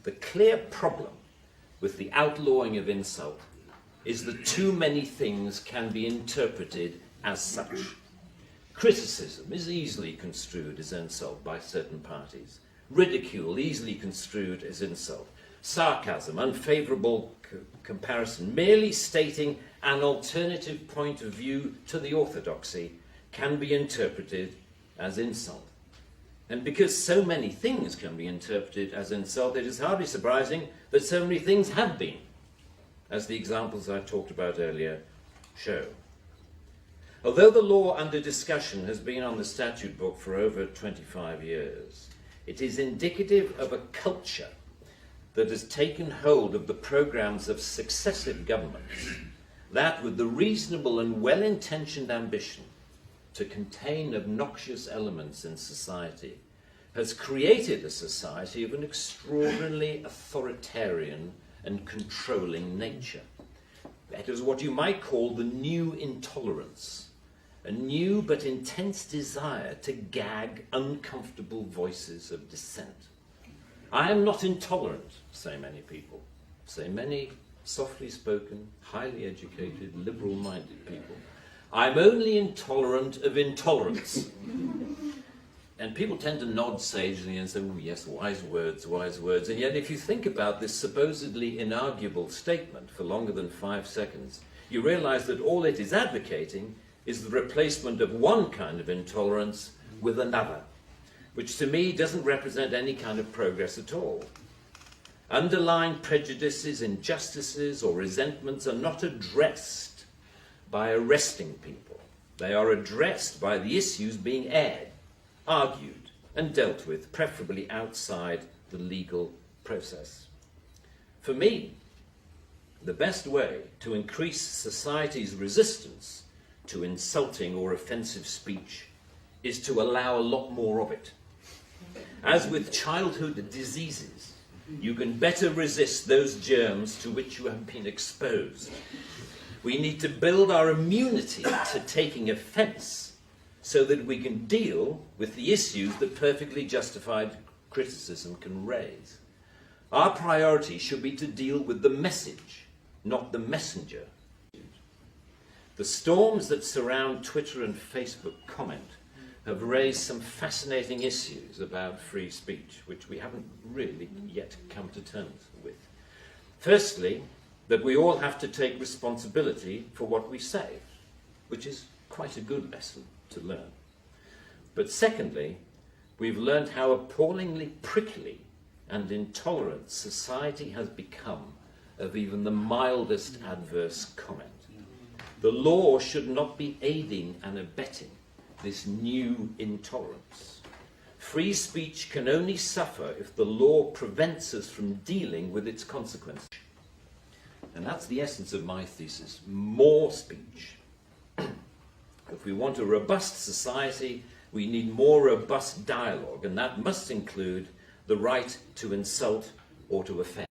The clear problem with the outlawing of insult is that too many things can be interpreted as such. Criticism is easily construed as insult by certain parties. Ridicule easily construed as insult. Sarcasm, unfavourable comparison, merely stating an alternative point of view to the orthodoxy can be interpreted as insult. And because so many things can be interpreted as insult, it is hardly surprising that so many things have been, as the examples I talked about earlier show. Although the law under discussion has been on the statute book for over 25 years, it is indicative of a culture that has taken hold of the programs of successive governments, that with the reasonable and well-intentioned ambition to contain obnoxious elements in society, has created a society of an extraordinarily authoritarian and controlling nature. That is what you might call the new intolerance, a new but intense desire to gag uncomfortable voices of dissent. I am not intolerant, say many people, say many softly spoken, highly educated, liberal-minded people. I'm only intolerant of intolerance. And people tend to nod sagely and say, oh yes, wise words, wise words. And yet if you think about this supposedly inarguable statement for longer than 5 seconds, you realize that all it is advocating is the replacement of one kind of intolerance with another, which to me doesn't represent any kind of progress at all. Underlying prejudices, injustices, or resentments are not addressed by arresting people. They are addressed by the issues being aired, argued, and dealt with, preferably outside the legal process. For me, the best way to increase society's resistance to insulting or offensive speech is to allow a lot more of it. As with childhood diseases, you can better resist those germs to which you have been exposed. We need to build our immunity to taking offence so that we can deal with the issues that perfectly justified criticism can raise. Our priority should be to deal with the message, not the messenger. The storms that surround Twitter and Facebook comment have raised some fascinating issues about free speech, which we haven't really yet come to terms with. Firstly, that we all have to take responsibility for what we say, which is quite a good lesson to learn. But secondly, we've learned how appallingly prickly and intolerant society has become of even the mildest adverse comment. The law should not be aiding and abetting this new intolerance. Free speech can only suffer if the law prevents us from dealing with its consequences. And that's the essence of my thesis: more speech. If we want a robust society, we need more robust dialogue, and that must include the right to insult or to offend.